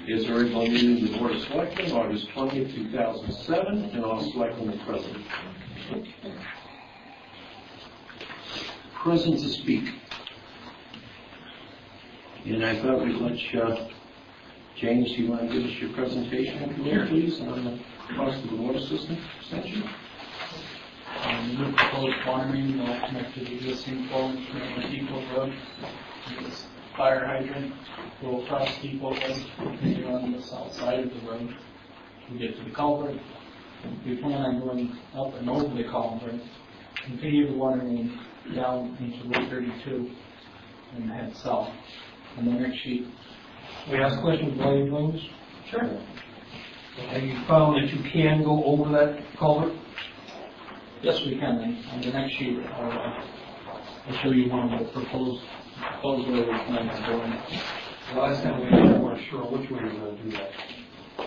Is the regular meeting of the Board of Selectmen, August 20th, 2007, and I'll select on the president. Present to speak. And I thought we'd let James, you want to give us your presentation, please, on the cost of the water system extension? New proposed water main will connect to the existing 12-inch main on Depot Road. This fire hydrant will cross Depot Road, continue on the south side of the road. We get to the culvert. We plan on going up and over the culvert, continue the water main down into Route 32 and head south. On the next sheet. We ask questions while you're doing this? Sure. Have you found that you can go over that culvert? Yes, we can. And on the next sheet, I'll show you one of the proposed way we plan on doing it. The last time we weren't sure which way you were going to do that.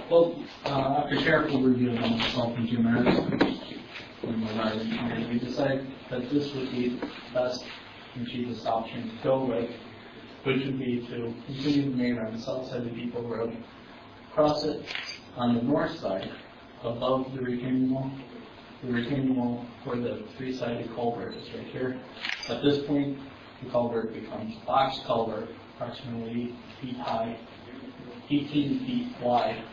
Well, after careful review of myself and Jim Harris, we decided that this would be the best and cheapest option to go with, which would be to continue the main on the south side of Depot Road, cross it on the north side above the retaining wall. The retaining wall where the three-sided culvert is right here. At this point, the culvert becomes a box culvert, approximately 8 feet high, 18 feet wide.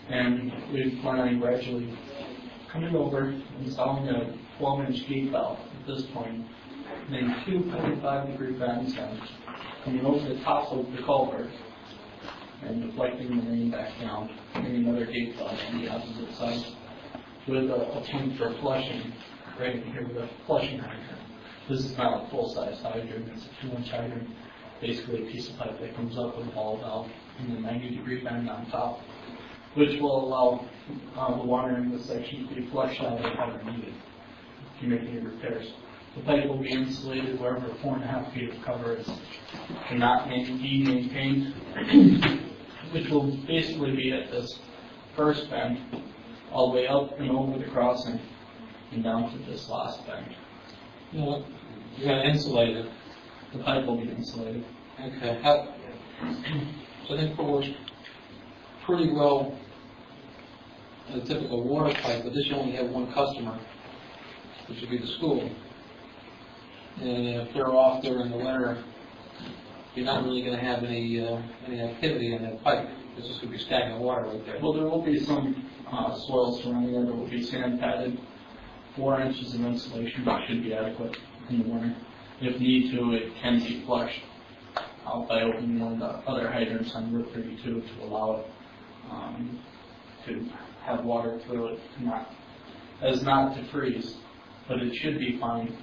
And we plan on gradually coming over, installing a 12-inch gate valve at this point, then 2 45-degree bends and coming over the top of the culvert and deflecting the main back down, and another gate valve on the opposite side with a point for flushing right here with a flushing hydrant. This is not a full-size hydrant, it's a 2-inch hydrant, basically a piece of pipe that comes up with a ball valve and a 90-degree bend on top, which will allow the water in this section to be flushed out of water needed if you make any repairs. The pipe will be insulated wherever 4.5 feet of cover is cannot be maintained, which will basically be at this first bend, all the way up and over the crossing, and down to this last bend. You're going to insulate it. The pipe will be insulated. Okay. So I think we're pretty well in a typical water pipe, but this you only have one customer, which would be the school. And if they're off during the winter, you're not really going to have any activity in that pipe. It's just going to be stagnant water right there. Well, there will be some soil surrounding it. There will be sand padded. 4 inches of insulation should be adequate in the winter. If need to, it can be flushed out by opening one of the other hydrants on Route 32 to allow it to have water through it, not to freeze. But it should be fine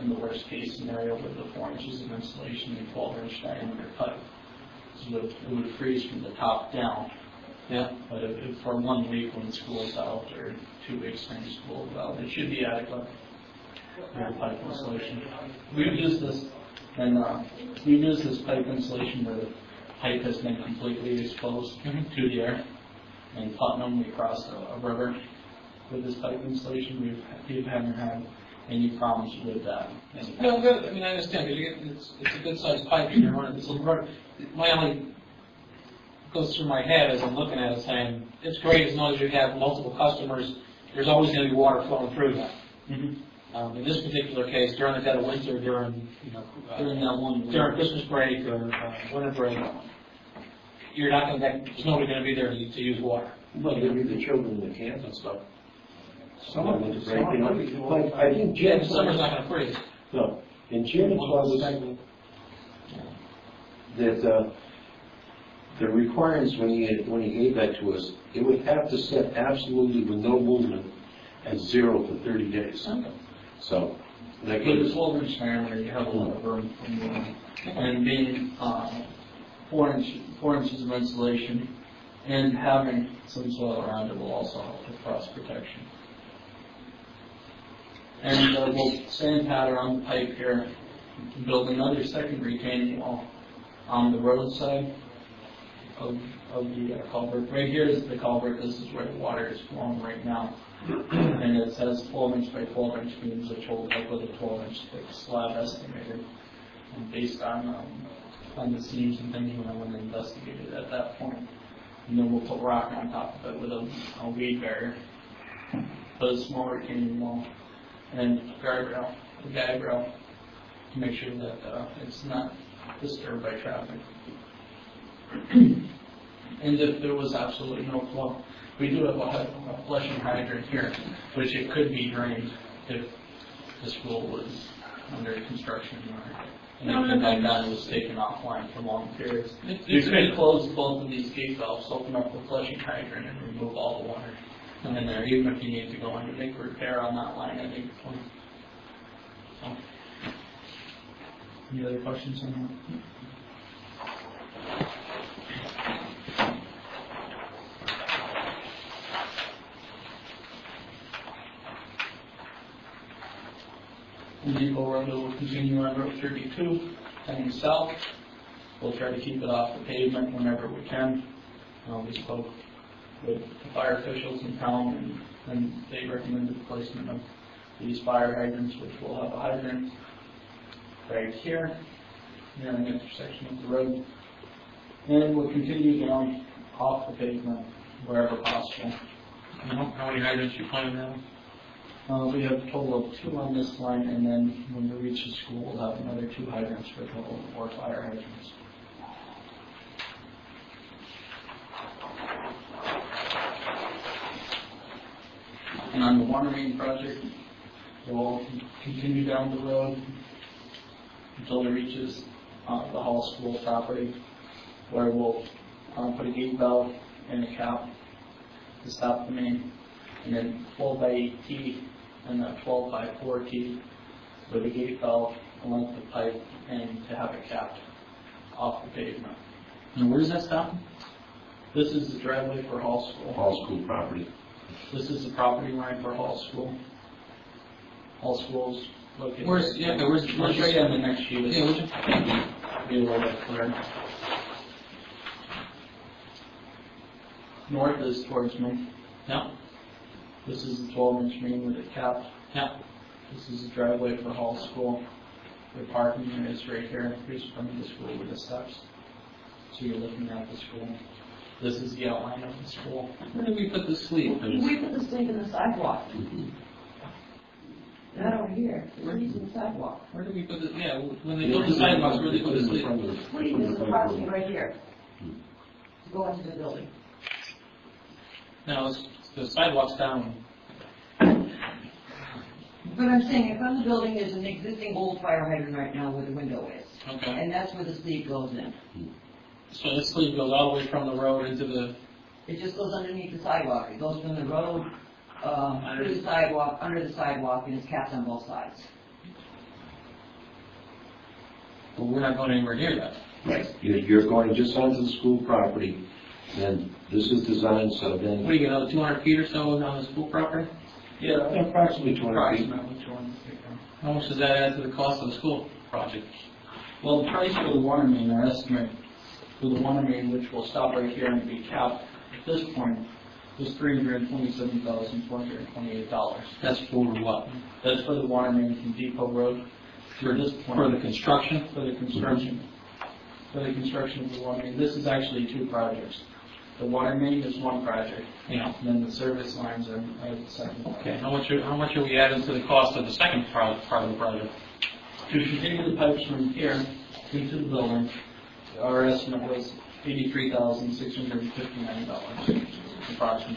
in the worst case scenario with the 4 inches of insulation and 12-inch diameter pipe. So it would freeze from the top down. Yeah. But if for 1 week when school's out or 2 weeks when school's out, it should be adequate for the pipe insulation. We've used this pipe insulation where the pipe has been completely exposed to the air. In Putnam, we crossed a river with this pipe insulation. We haven't had any problems with that. No, good. I mean, I understand because it's a good-sized pipe and you're running this little rubber. My only goes through my head as I'm looking at it, saying it's great as long as you have multiple customers. There's always going to be water flowing through that. In this particular case, during the dead of winter, during Christmas break or winter break, you're not going to. There's nobody going to be there to use water. Well, there'll be the children in the camp and stuff. Some of them to break, like I think Jim. The summer's not going to freeze. No, and Jim told us that the requirements when he gave that to us, it would have to set absolutely with no movement at 0 for 30 days. Okay. So, With a 12-inch diameter, you have a lot of room for movement. And being 4 inches of insulation and having some soil around it will also help with frost protection. And we'll sand powder on the pipe here, build another second retaining wall on the road side of the culvert. Right here is the culvert. This is where the water is flowing right now. And it says 12-inch by 12-inch beams, which hold up with a 12-inch thick slab estimated. And based on find the seams and things when I went and investigated at that point. And then we'll put rock on top of it with a weed barrier, put a small retaining wall, and guardrail, a guide rail, to make sure that it's not disturbed by traffic. And if there was absolutely no flow, we do have a flushing hydrant here, which it could be drained if the school was under construction or anything like that was taken offline for long periods. You could close both of these gate valves, open up the flushing hydrant, and remove all the water in there, even if you need to go in and make a repair on that line at any point. So, any other questions on that? Depot Road will continue on Route 32, heading south. We'll try to keep it off the pavement whenever we can. We spoke with the fire officials in town, and they recommended the placement of these fire hydrants, which will have a hydrant right here, near an intersection of the road. And we'll continue down off the pavement wherever possible. How many hydrants you plan to have? We have a total of 2 on this line, and then when we reach the school, we'll have another 2 hydrants for a total of 4 fire hydrants. And on the water main project, we'll continue down the road until it reaches the Hall School property, where we'll put a gate valve and a cap to stop the main, and then 12 by 8 T and a 12 by 4 T with a gate valve, a length of pipe, and to have it capped off the pavement. And where does that stop? This is the driveway for Hall School. Hall School property. This is the property line for Hall School. Hall School's located. Where's right yeah? there. Where's I'll show you on the next sheet. Yeah, where's Be a little bit clearer. North is towards me. Yeah. This is the 12-inch main with it capped. Yeah. This is the driveway for Hall School. The parking is right here, just from the school with the steps. So you're looking at the school. This is the outline of the school. Where did we put the sleep? We put the sleep in the sidewalk. Not over here, we're using the sidewalk. Where did we put the, yeah, when they built the sidewalks, where did they put the sleep? Sleep is the parking right here. To go into the building. No, it's the sidewalks down. But I'm saying, in front of the building, there's an existing old fire hydrant right now where the window is. Okay. And that's where the sleep goes in. So the sleep goes all the way from the road into the, It just goes underneath the sidewalk. It goes from the road, through the sidewalk, under the sidewalk, and it's capped on both sides. well, we're not going anywhere near that. Right. You're going just onto the school property, and this is designed so What then, do you get, another 200 feet or so on the school property? Yeah, approximately 200 feet. approximately 200 feet. How much does that add to the cost of the school project? Well, the price for the water main, our estimate for the water main, which will stop right here and be capped at this point, was $327,428. That's for what? That's for the water main from Depot Road to this point. For the construction? For the construction. For the construction of the water main. This is actually 2 projects. The water main is 1 project, Yeah. and then the service lines are the second. Okay, how much are we adding to the cost of the second part of the project? To continue the pipes from here into the building, our estimate was $83,659 approximately.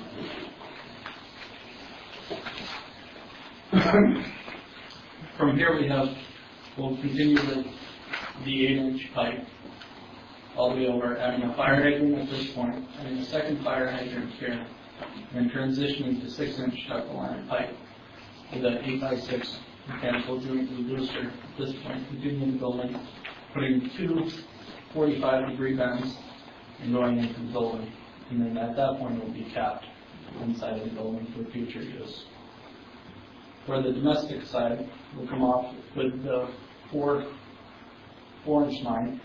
From here we'll continue with the 8-inch pipe all the way over, adding a fire hydrant at this point, adding a second fire hydrant here, and transitioning to 6-inch ductile iron pipe with an 8x6 mechanical joint reducer at this point, continuing the building, putting 2 45-degree bends and going into the building. And then at that point it will be capped inside of the building for future use. For the domestic side, we'll come off with the 4-inch line,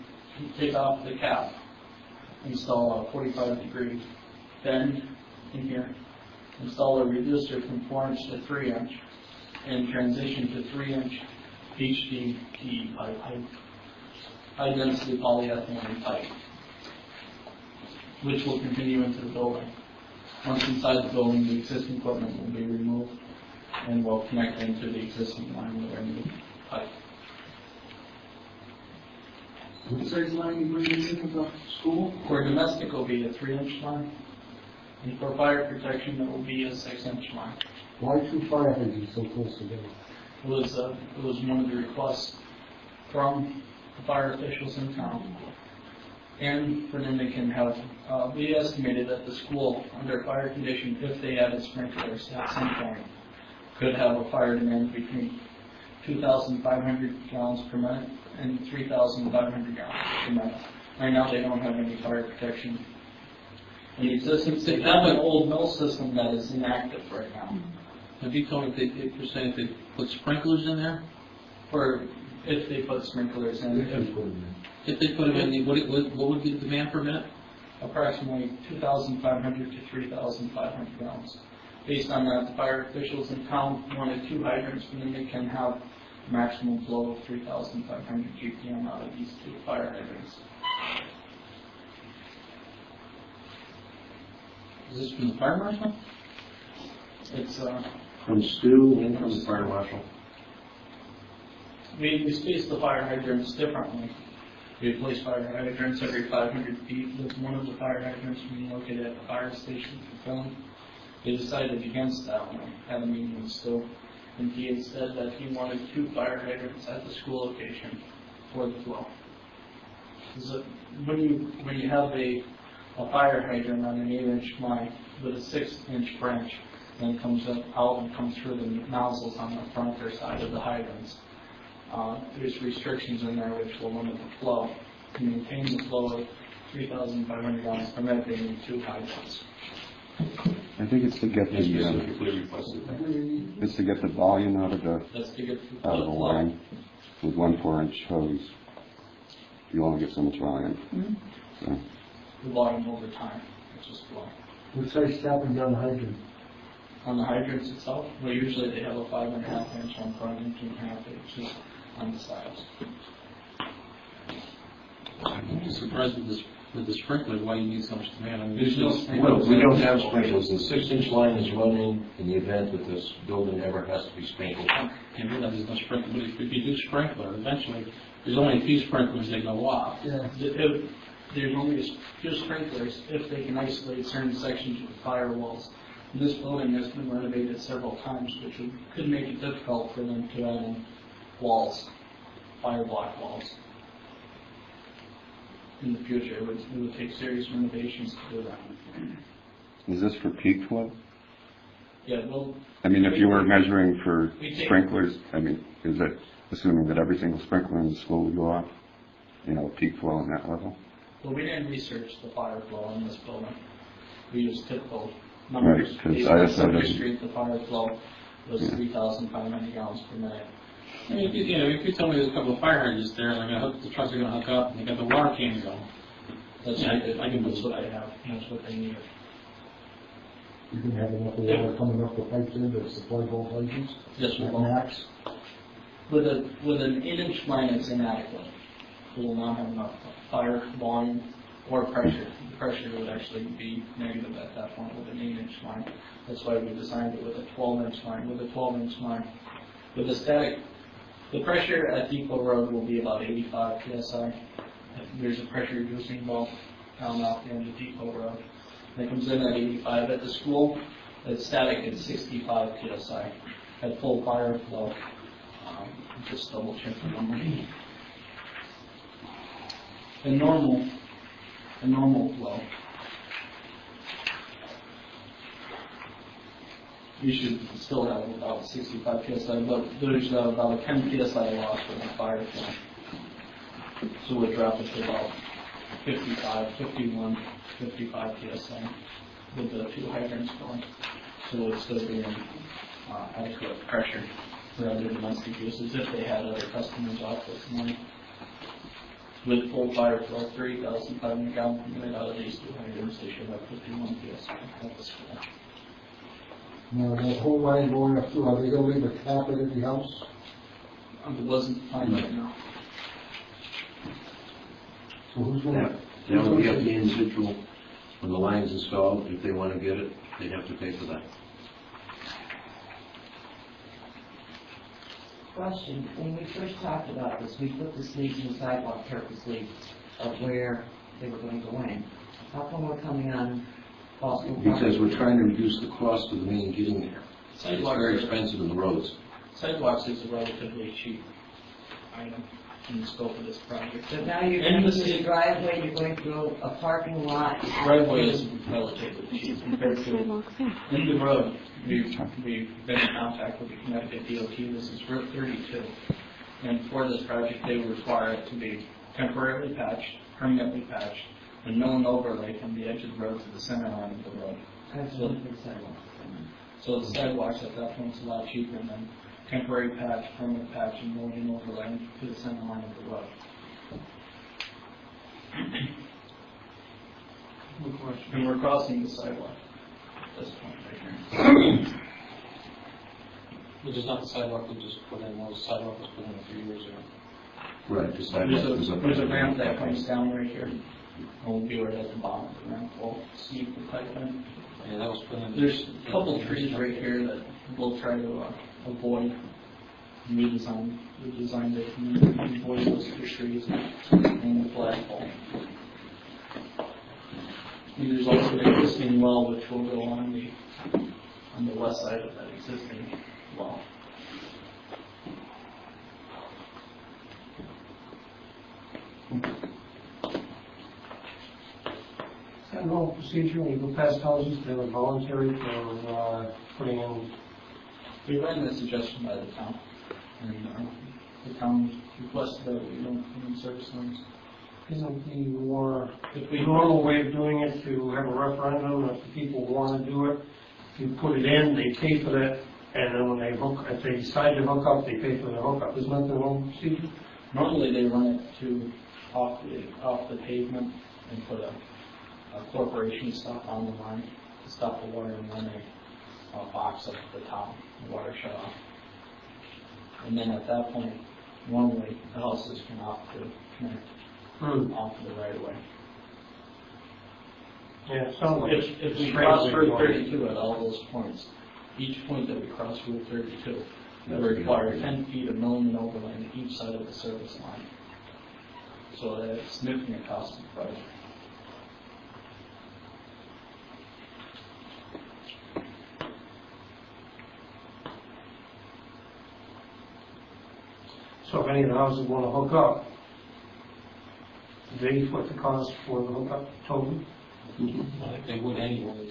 take off the cap, install a 45-degree bend in here, install a reducer from 4-inch to 3-inch, and transition to 3-inch HDPE pipe. high-density polyethylene pipe, which will continue into the building. Once inside the building, the existing equipment will be removed and will connect into the existing line with our new pipe. What size line you bringing in from the school? For domestic, it will be a 3-inch line, and for fire protection, it will be a 6-inch line. Why two fire hydrants so close together? It was one of the requests from the fire officials in town. And for them, they can have, we estimated that the school, under fire condition, if they added sprinklers at some point, could have a fire demand between 2,500 gallons per minute and 3,500 gallons per minute. Right now, they don't have any fire protection in existence. They have an old mill system that is inactive right now. Have you told me if you're saying if they put sprinklers in there? For if they put sprinklers in, If they put them in, what would be the demand per minute? approximately 2,500 to 3,500 gallons. Based on that, the fire officials in town wanted 2 hydrants, and then they can have maximum flow of 3,500 GPM out of these 2 fire hydrants. Is this from the fire marshal? It's, From Stu and from the fire marshal. we space the fire hydrants differently. We replace fire hydrants every 500 feet. With one of the fire hydrants we located at the fire station for filling. They decided against that one, had a meeting with Stu, and he had said that he wanted 2 fire hydrants at the school location for the flow. So when you have a fire hydrant on an 8-inch line with a 6-inch branch, then comes out and comes through the nozzles on the front or side of the hydrants. There's restrictions in there which will limit the flow. To maintain the flow of 3,500 gallons per minute, they need 2 hydrants. I think it's to get They specifically requested that. it's to get the volume out of the That's to get the out of the flow. line with 1 4-inch hose. You only get so much volume. So The volume over time, it's just flow. What size tapping down the hydrant? On the hydrants itself, well, usually they have a 5.5 inch on front and 2.5 inches on the sides. I'm surprised with the sprinkler, why you need so much demand. I mean, There's no Well, we don't have sprinklers. The 6-inch line is running in the event that this building ever has to be sprinkled. can't realize there's no sprinkler, but if you do sprinkler, eventually, there's only a few sprinklers that go off. Yeah. If there's only a few sprinklers if they can isolate certain sections of the firewalls. This building has been renovated several times, which could make it difficult for them to add in walls, fire block walls. In the future, it would take serious renovations to do that. is this for peak flow? Yeah, well, I mean, if you were measuring for We take- sprinklers, I mean, is it assuming that every single sprinkler in the school would go off? You know, peak flow on that level? well, we didn't research the fire flow in this building. We used typical Right, numbers. 'cause Based I on just Center noticed- Street, the fire flow was Yeah. 3,500 gallons per minute. I mean, if you tell me there's a couple of fire hydrants there, and the trucks are gonna hook up, and they got the water can going. That's Yeah, that's what I have, that's what they need. You can have enough water coming up the pipes in to supply both hydrants? Yes, we At will. max? With an 8-inch line, it's inadequate. We will not have enough fire volume or pressure. The pressure would actually be negative at that point with an 8-inch line. That's why we designed it with a 12-inch line. With a 12-inch line, with the static, the pressure at Depot Road will be about 85 psi. There's a pressure reducing valve down off the end of Depot Road. And it comes in at 85 at the school. It's static at 65 psi at full fire flow. Just double check the number. A normal flow. You should still have about 65 psi, but there's about a 10 psi loss with the fire flow. So we'll drop it to about 55, 51, 55 psi with the 2 hydrants going. So it's still being adequate pressure for other domestic uses if they had other customers off this morning. With full fire flow, 3,500 gallons per minute out of these 2 hydrants, they should have 51 psi at the school. Now, that whole line going up through, are they gonna leave a tap at every house? It wasn't defined right now. So who's gonna? That would be up to the individual, when the line's installed, if they want to get it, they'd have to pay for that. Question, when we first talked about this, we put the sleeves in the sidewalk purposely of where they were going to go in. How come we're coming on Fall School Because property? we're trying to reduce the cost of the main getting there. It's Sidewalks very are- expensive in the roads. Sidewalks is a relatively cheap item in the scope of this project. But now you're And going the through the city- driveway, you're going through a parking lot. Driveway is relatively cheap compared to in the road. We've been in contact with the Connecticut DOT. This is Route 32. And for this project, they require it to be temporarily patched, permanently patched, and no overlay from the edge of the road to the center line of the road. That's what the sidewalk. So the sidewalks at that point is a lot cheaper than temporary patch, permanent patch, and no overlay to the center line of the road. And we're crossing the sidewalk at this point right here. Which is not the sidewalk we just put in, the sidewalk was put in a few years ago. Right, the sidewalk is up. There's a ramp that comes down right here. And we'll be right at the bottom of the ramp. We'll see the pipe in. Yeah, that was put in. There's a couple of trees right here that we'll try to avoid. We designed it and avoid those two trees and the flagpole. And there's also an existing well which will go on the west side of that existing well. Is that normal procedure when you go past houses, they're voluntary for putting in? We ran that suggestion by the town, and the town requested that we don't put in service lines. Isn't the more, the normal way of doing it to have a referendum, if the people want to do it, you put it in, they pay for that, and then when they if they decide to hook up, they pay for the hookup. Isn't that the normal procedure? Normally, they run it off the pavement and put a corporation stop on the line to stop the water, and then a box up at the top, the water shut off. And then at that point, normally, the houses can opt to connect off the right of way. Yeah, it sounds like. If we cross Route 32 at all those points, each point that we cross Route 32, we require 10 feet of milling overlay on each side of the service line. So that it's significant cost of the project. So if any of the houses want to hook up, they foot the cost for the hookup totally? I think they would anyway.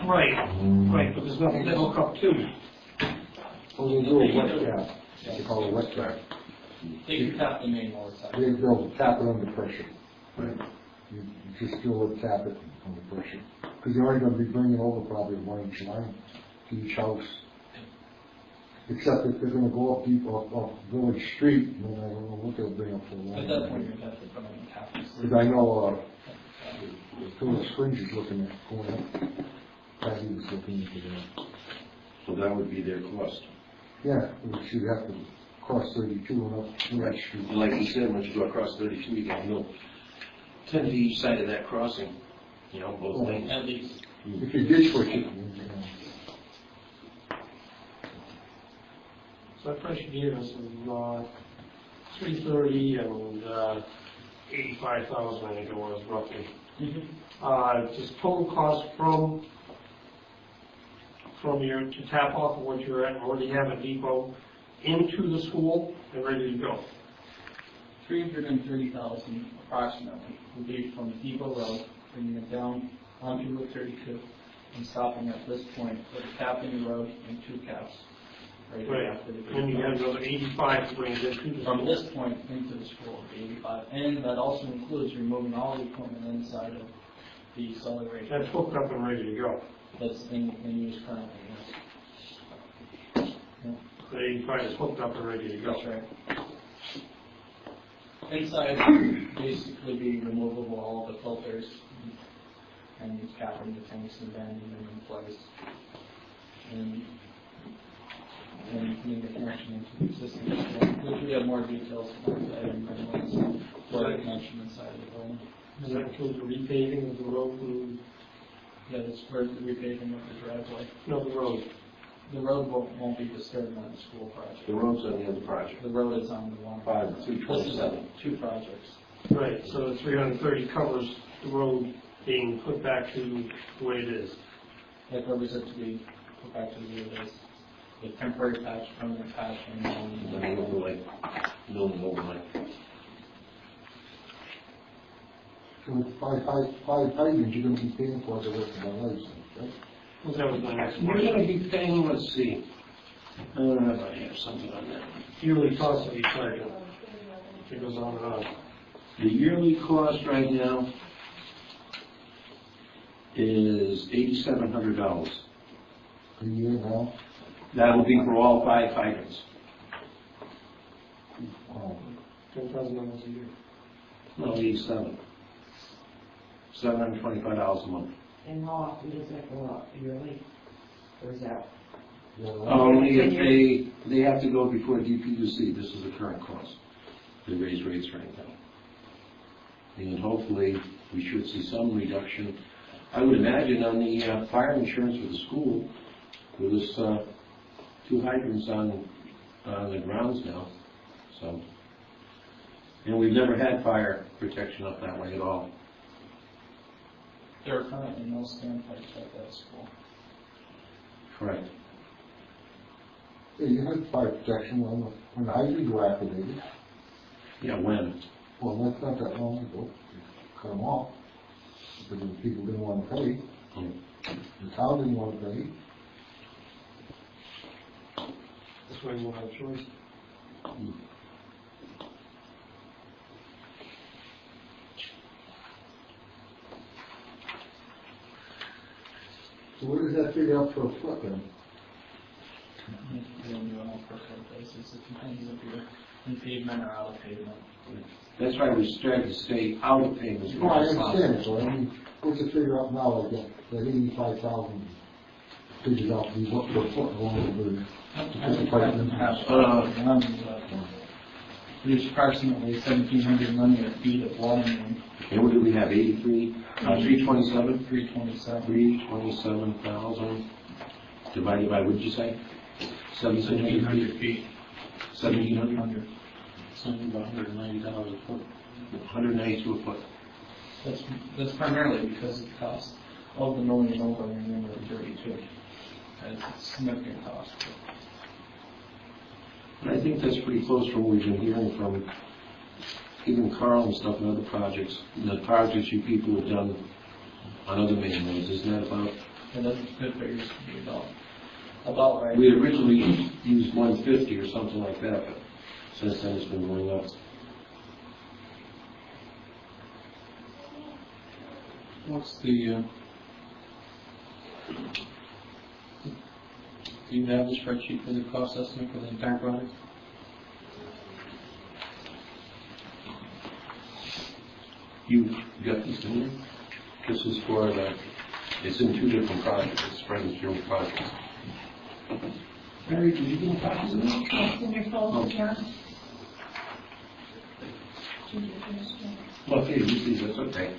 Right, but there's nothing to hook up to. Well, they do a wet tap, they call it a wet tap. They can tap the main water side. They'll tap it under pressure. Right. You just still tap it under pressure. Because you're only gonna be bringing over probably 1 inch line to each house. Except if they're gonna go up deep off Village Street, then I don't know what they'll bring up for At line. that point, you'd have to put in tap. Because I know, Philip Springs is looking at going up. Patty was looking into that. So that would be their cost. Yeah, she'd have to cross 32 and up Village Street. And like you said, once you go across 32, you got no 10 to each side of that crossing, both lanes. At least. If you ditch switch it, So that price you gave us was, 330 and, 85,000, I think it was roughly. Just total cost from your, to tap off of what you're at, and what do you have at Depot, into the school and ready to go? 330,000 approximately would be from Depot Road, bringing it down onto Route 32 and stopping at this point with a cap in the road and 2 caps. Right after the And you have another 85 to bring it into the From school. this point into the school, the 85, and that also includes removing all the equipment inside of the accelerator. That's hooked up and ready to go. That's in use currently, yes. The 85 is hooked up and ready to go. That's right. Inside, basically be removable, all the filters, and capping the tanks and banding them in place. And and putting the connection into the existing school, which we have more details about that in the for the connection inside of the building. Does that include the repaving of the road and, That is for the repaving of the driveway. no, the road? The road won't be disturbed on the school project. The road's on the other project. The road is on the one. 327. Two projects. Right, so the 330 covers the road being put back to the way it is. That covers it to be put back to the way it is. The temporary patch, permanent patch, and And then then the overlay, building overlay. So with five hydrants, you're gonna be paying for the rest of the license, right? Well, that was my next We're question. gonna be paying, let's see, I have something on that. Yearly cost of each hydrant. It goes on and on. The yearly cost right now is $8,700. A year now? That'll be for all 5 hydrants. $10,000 a year. No, 87. $725 a month. And how often does that go up, yearly? Or is that? Only if they have to go before DPUC, this is the current cost. They raise rates right now. And hopefully, we should see some reduction. I would imagine on the fire insurance for the school, with this 2 hydrants on the grounds now, so. And we've never had fire protection up that way at all. there are currently no standpipes at that school. Correct. Yeah, you had fire protection when the hydrants were activated. Yeah, when? Well, that's not that long ago. You cut them off. Because the people didn't want to pay. The town didn't want to pay. That's why you won't have a choice. So what does that figure out for a foot then? We don't do it on a per foot basis. It depends if you're in pavement or out of pavement. That's why we strive to stay out of payments. No, I understand it, but I mean, what's the figure out now, like that 85,000 figures out to be what per foot along There's approximately 1,700 linear feet of water main, And what do we have, 83, 327? 327. 327,000 divided by, what did you say? 1,700 feet? 1,700? Something about $190 a foot. 192 a foot. That's primarily because of the cost of the milling and overlaying in number 32. It's a significant cost. And I think that's pretty close from what we've been hearing from even Carl and stuff and other projects, the projects you people have done on other main roads, isn't that about? And that's good figures to be about right. We originally used 150 or something like that, but since then it's been going up. What's the, do you have the spreadsheet for the cost estimate for the entire project? You got this in there? This is for the, it's in 2 different projects, it's spread in 2 projects. Mary, did you get copies of this? It's in your folder, Karen. Okay, you see, that's okay.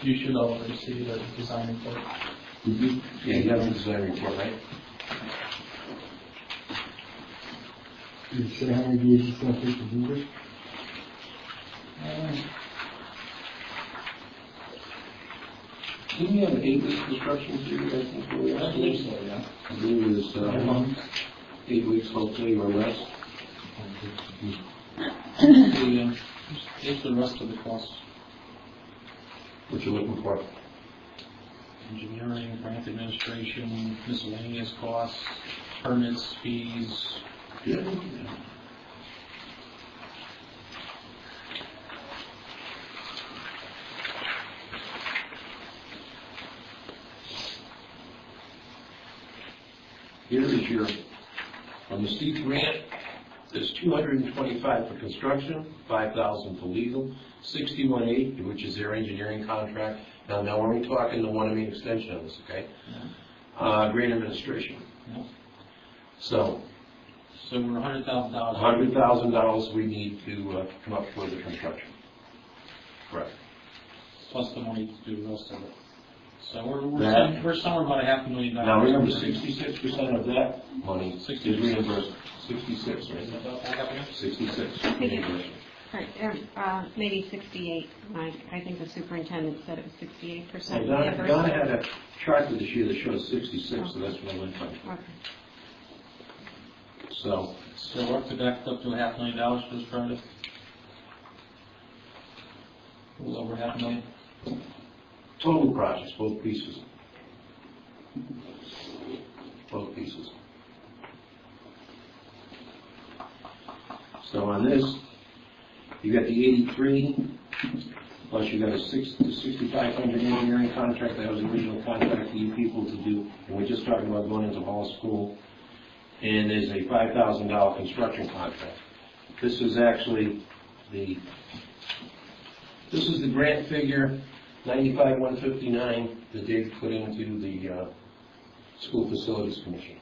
You should already see the design report. Yeah, you have the design report, right? Did you say how many years it's gonna take to do this? Didn't you have an 8-week construction period, I think, where we I believe so, yeah. I believe it was 8 weeks, hopefully, or less. Here's the rest of the costs. What you looking for? Engineering, grant administration, miscellaneous costs, permits, fees. Yeah. Here is your, on the steep grant, there's $225 for construction, $5,000 for legal, $61,800, which is their engineering contract, Now we're only talking the one main extension of this, okay? Grant administration. Yeah. So, So we're $100,000. $100,000 we need to come up for the construction. Correct. Plus the money to do the rest of it. So That- we're somewhere about $500,000. Now remember, 66% of that money is 60%. reimbursed. 66, right? About that happening? 66 reimbursement. Right, maybe 68, Mike. I think the superintendent said it was 68% So Donna reimbursement. had a chart for this year that shows 66, so that's what I went by. Okay. So, So we're up to $500,000 for this project? A little over $500,000. total projects, both pieces. Both pieces. So on this, you got the 83, plus you got a 6,500 engineering contract, that was the original contract for you people to do, and we're just talking about going into Hall School. And there's a $5,000 construction contract. This is actually this is the grant figure, 95,159, that Dave put into the School Facilities Commission.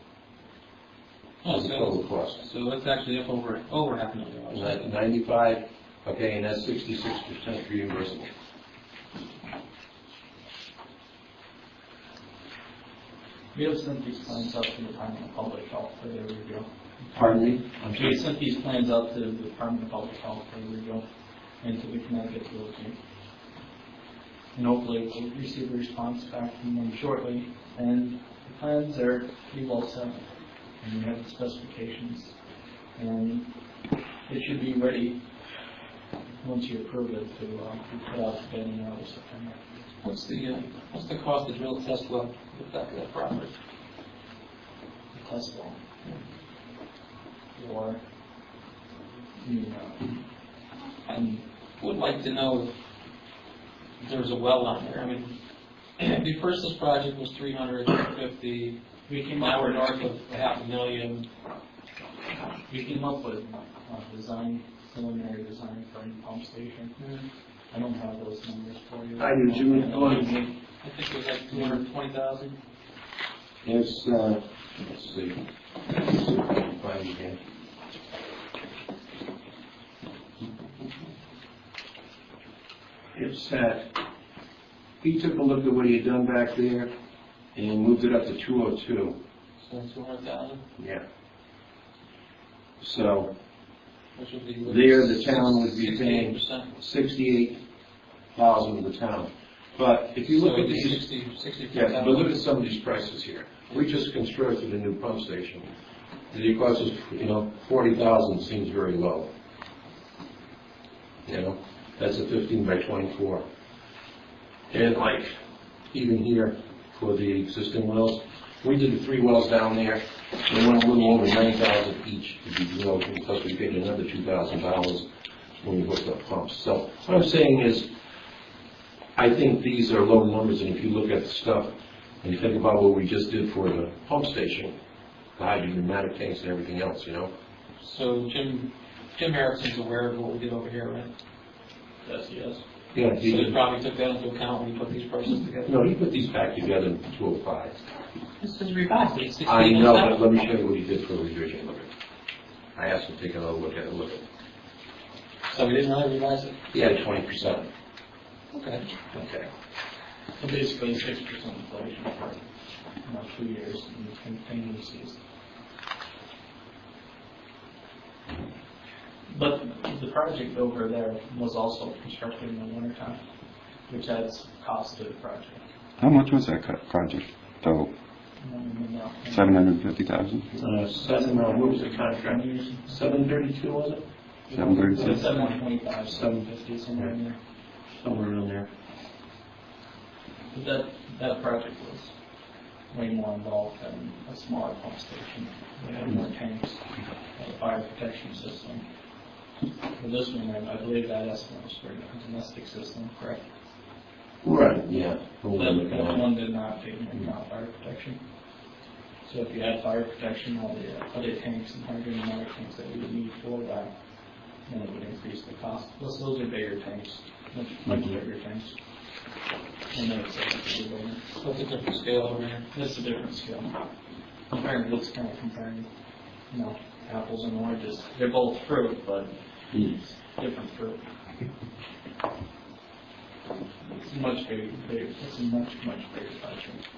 Oh, As a total cost. so that's actually up over $500,000. 95, okay, and that's 66% reimbursable. We have sent these plans up to the Department of Public Health for their review. Pardon me? I'm We sorry. sent these plans up to the Department of Public Health for review, and so we can now get to those meetings. And hopefully we'll receive a response back from them shortly, and the plans are pretty well set, and we have the specifications, and it should be ready, once you approve it, to be put out to bid in early September. What's the cost to drill a test well with that property? The test wall. Or, I would like to know if there's a well on there. I mean, the first this project was 350. we came Now up we're with north of $500,000. We came up with a preliminary design for a pump station. I don't have those numbers for you. I do, Jimmy. Go on. I think it was like 220,000. It's, let's see. Let's see if I can find it again. It's he took a look at what he had done back there and moved it up to 202. So 200,000, Yeah. So which would be. there, the town would be paying 68%. 68,000 of the town. But if you look So at it'd be these, 64,000. yeah, but look at some of these prices here. We just constructed a new pump station. The cost is, 40,000 seems very low. That's a 15 by 24. And like, even here, for the existing wells, we did the 3 wells down there, they went a little over 9,000 each to be drilled, plus we paid another $2,000 when we hooked up pumps. So what I'm saying is, I think these are low numbers, and if you look at the stuff, and you think about what we just did for the pump station, the hydromatic tanks and everything else, So Jim Harrison's aware of what we did over here, right? Yes, yes. Yeah, So he he did. probably took that into account when he put these prices together. No, he put these back together in 205. This is revised, it's 16. I know, but let me show you what he did for the revision. Look at it. I asked him to take another look at it. So we didn't really revise it? He had 20%. Okay. Okay. So basically 6% inflation for 2 years and contingencies. But the project over there was also constructed in the wintertime, which adds cost to the project. How much was that project, though? 750,000? What was the contract? 732, was it? 736? 725, 750, somewhere in there. Somewhere around there. But that project was way more involved than a smaller pump station. We had more tanks, a fire protection system. For this one, I believe that estimate was for a domestic system, correct? Right, yeah. That one did not take into account fire protection. So if you had fire protection, all the other tanks and hydromatic tanks that we would need for that, then it would increase the cost. Plus, those are bigger tanks, much bigger tanks. And then it's a building. What's a different scale over there? It's a different scale. Comparing, it's kind of comparing, you know, apples and oranges. They're both fruit, but it's different fruit. It's much bigger, it's a much bigger project.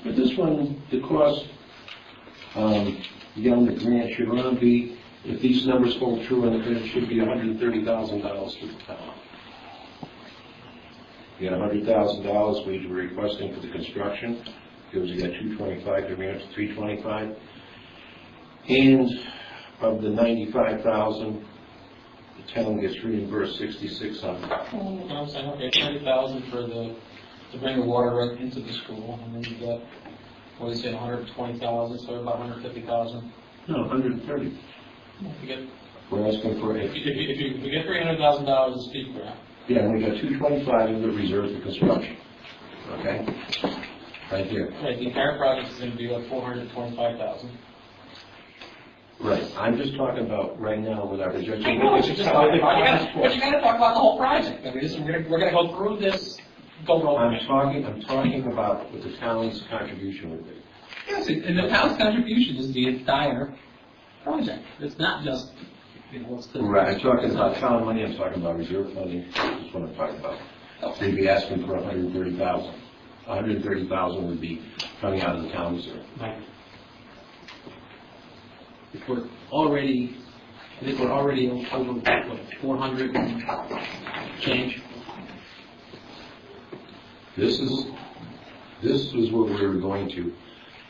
But this one, the cost, again, the grant should only be, if these numbers hold true, and it should be $130,000 for the town. You got $100,000, which we're requesting for the construction, because you got $225, you're going to $325. And of the $95,000, the town gets reimbursed $6,600. I'm saying, okay, 30,000 for to bring the water right into the school, and then you got, what do you say, 120,000, so about 150,000. No, 130. If you get, We're asking for if it. you get $300,000 in steep grant, Yeah, and we got $225 in the reserve for construction. Okay? Right here. right, the entire project is going to be like 425,000. Right, I'm just talking about right now with our projection. I know, but you gotta talk about the whole project. I mean, we're gonna go through this, going over I'm it. talking about what the town's contribution would be. Yes, and the town's contribution is the entire project. It's not just, you know, what's the. Right, I'm talking about town money, I'm talking about reserve funding, that's what I'm talking about. They'd be asking for $130,000. $130,000 would be coming out of the town reserve. Right. If we're already, I think we're already over, what, 400 and change? This is what we were going to,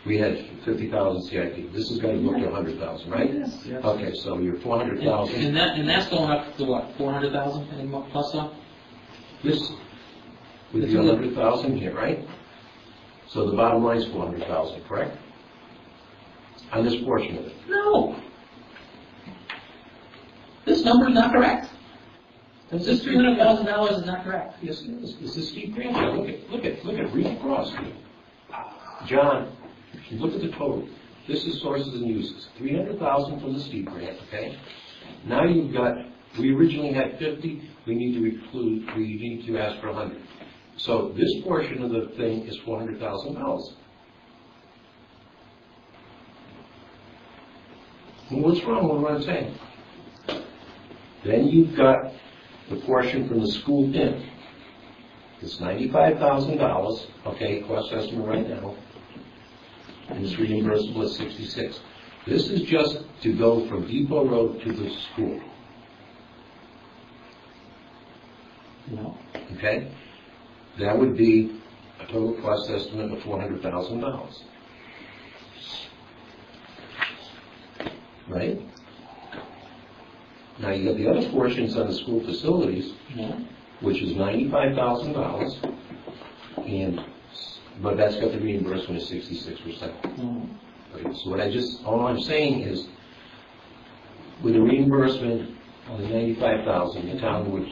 we had 50,000 CIP, this is gonna go up to 100,000, right? Yes. Okay, so you're 400,000. And that's going up to what, 400,000 and plus up? This, with the 100,000 here, right? So the bottom line's 400,000, correct? On this portion of it. No. This number is not correct. This $300,000 is not correct. Yes, it is. This is steep grant. Look at, read across. John, look at the total. This is sources and uses. 300,000 from the steep grant, okay? Now you've got, we originally had 50, we need to ask for 100. So this portion of the thing is $400,000. Well, what's wrong with what I'm saying? Then you've got the portion from the school in. It's $95,000, okay, cost estimate right now, and it's reimbursable at 66. This is just to go from Depot Road to the school. No. Okay? That would be a total cost estimate of $400,000. Right? Now you got the other portions on the school facilities, No. which is $95,000, but that's got the reimbursement of 66%. No. Okay, so all I'm saying is, with the reimbursement of the $95,000, the town would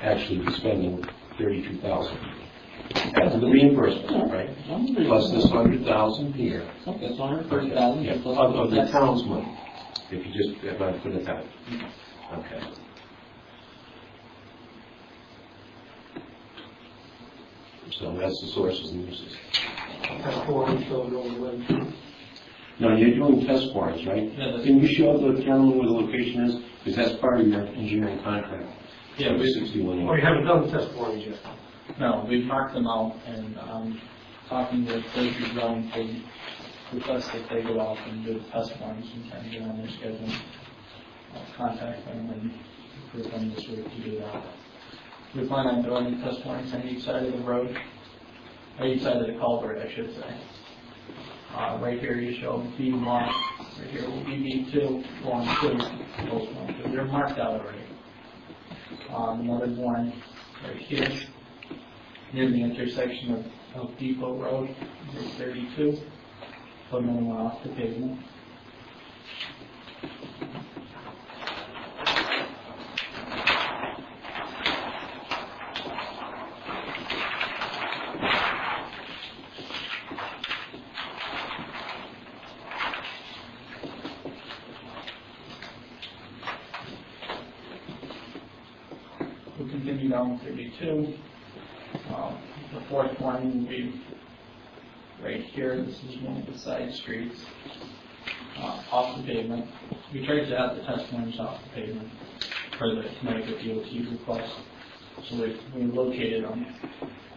actually be spending $32,000. After the reimbursement, right? Plus this $100,000 here. Okay, so 130,000. Yeah, of the town's money, if I put it that. Okay. So that's the sources and uses. That's four weeks over the Now, you're doing test borings, right? Yeah, that's- Can you show the gentleman where the location is? Because that's part of your engineering contract. Yeah, we 61. Oh, you haven't done the test borings yet? No, we've marked them out, and talking with those who's going to request that they go out and do the test forms and try and get on their schedule. I'll contact them and approve them this week to do that. We plan on doing the test forms on each side of the road, or each side of the culvert, I should say. Right here you show B1, right here will be B2, 1, 2, both 1, 2. They're marked out already. Another one right here, near the intersection of Depot Road, Route 32, put them off the pavement. continue down 32. The fourth line will be right here. This is one of the side streets, off the pavement. We tried to have the test lines off the pavement for the Connecticut DOT request. So we located them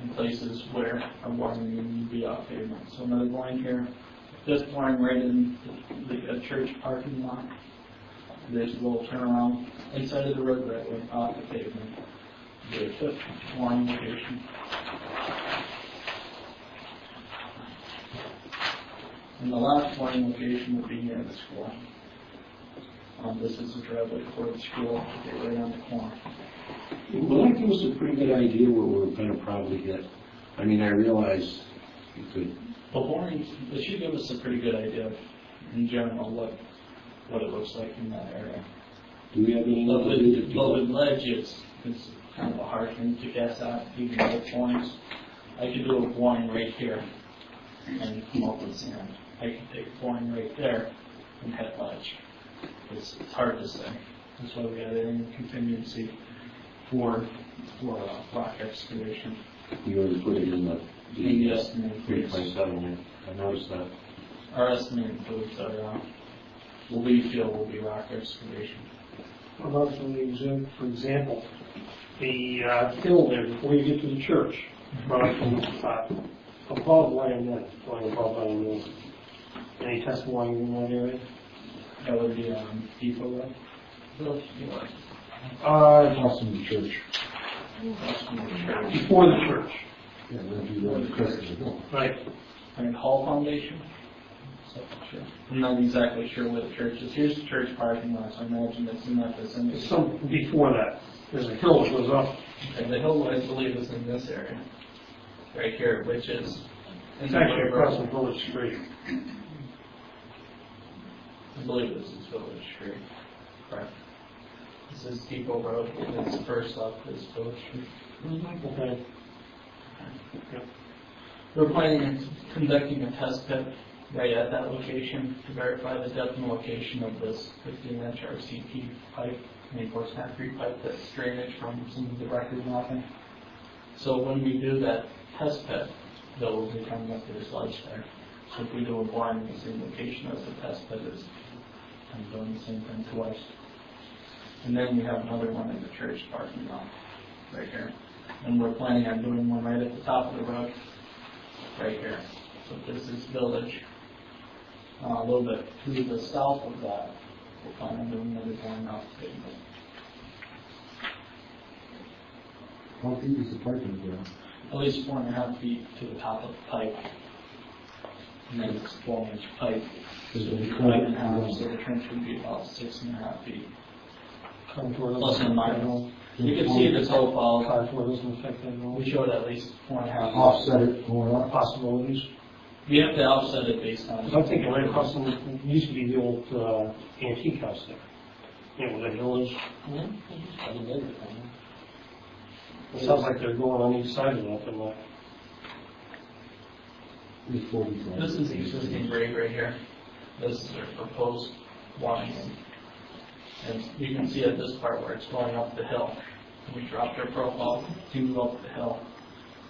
in places where a wiring would be off pavement. So another line here, this line right in the church parking lot. There's a little turnaround inside of the road right way off the pavement. The fifth line location. And the last line location would be near the school. This is the driveway for the school, right on the corner. Will that give us a pretty good idea where we're gonna probably get? I mean, I realize you could, The boring, it should give us a pretty good idea in general what it looks like in that area. do we have any? But with ledge, it's kind of a hard thing to guess at, even with points. I could do a boring right here and come up with sand. I could take a boring right there and hit ledge. It's hard to say. That's why we had it in contingency for rock excavation. You already put it in the estimated 3.7, yeah. I noticed that. Our estimate includes our, will be rock excavation. How about for example, the hill there before you get to the church, right from above Land Inn, going above Land Inn. Any test boring in that area? That would be Depot Road. Across from the church. Before the church. Yeah, that'd be right across the door. Right. I mean, Hall Foundation? So, sure. I'm not exactly sure where the church is. Here's the church parking lot, so I imagine it's in that vicinity. It's some before that. There's a hill that goes up. Okay, the hill, I believe, is in this area. Right here, which is... It's actually across the village street. I believe this is Village Street. Correct. This is Depot Road, and it's first up is Village Street. Okay. We're planning on conducting a test pit right at that location to verify the depth and location of this 15-inch RCP pipe, reinforced concrete pipe that's drainage from some of the record mapping. So when we do that test pit, they'll be coming up to this ledge there. So if we do a boring in the same location as the test pit is, I'm doing the same thing twice. And then we have another one in the church parking lot, right here. And we're planning on doing one right at the top of the road, right here. So this is Village. A little bit to the south of that, we're planning on doing another boring off the pavement. How deep is the pipe in the ground? At least 4.5 feet to the top of the pipe. And then it's 12-inch pipe. So the trench would be about 6.5 feet. Plus and minus. You can see the profile. Contour doesn't affect that at all. We showed at least 4.5. Offset it going up. Possibilities. We have to offset it based on. I'm thinking right across from, it used to be the old antique house there. You know, where the hill is. It sounds like they're going on each side of it, and It's 45. This is the existing grade right here. This is their proposed line. And you can see at this part where it's going up the hill. We dropped our profile to move up the hill.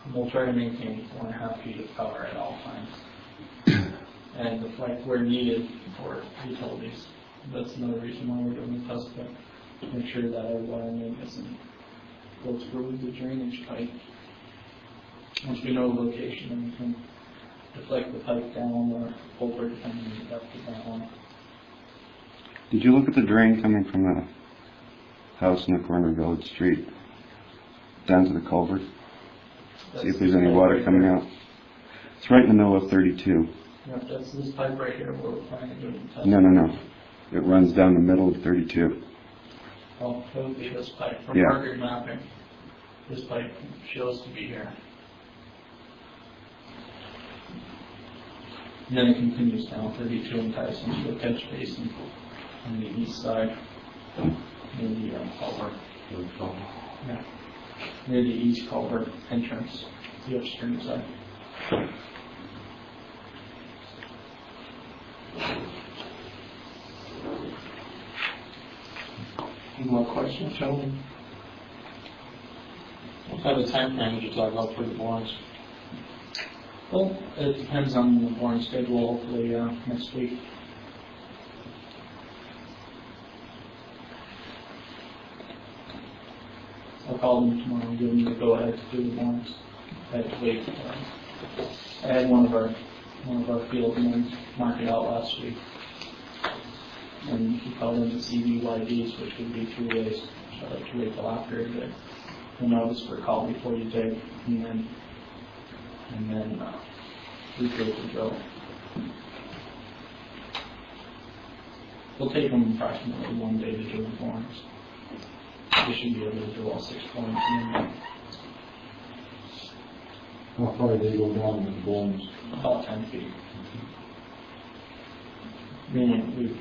And we'll try to maintain 4.5 feet of cover at all times. And the flank where needed for utilities. That's another reason why we're doing the test pit. To make sure that our water main doesn't go through the drainage pipe. Once we know the location, then we can deflect the pipe down or over depending on the depth of that one. Did you look at the drain coming from the house in the corner of Village Street down to the culvert? See if there's any water coming out. It's right in the middle of 32. Yep, that's this pipe right here where we're planning to do the test. No. It runs down the middle of 32. Well, it would be this pipe from Yeah. record mapping. This pipe shows to be here. And then it continues down 32 and ties into a catch basin on the east side near the culvert. Yeah. Near the east culvert entrance, the upstream side. any more questions, gentlemen? kind of time frame would you talk about for the borings? Well, it depends on the boring schedule, hopefully, next week. I'll call them tomorrow and give them the go-ahead to do the borings. I had to wait. I had one of our field men mark it out last week. And he called in the CVYDs, which would be 2 days. So I have to wait till after the notice for call before you dig, and then recreate the drill. It'll take them approximately 1 day to do the borings. We should be able to do all 6 points in How far they go down with the bones? about 10 feet. We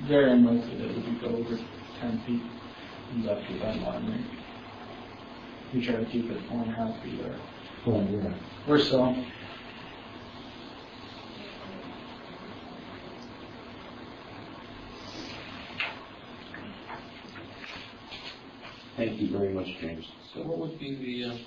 very unlikely that we would go over 10 feet in depth with that line rate. We try to keep it 4.5 feet or Oh, yeah. or so. Thank you very much, James. So what would be the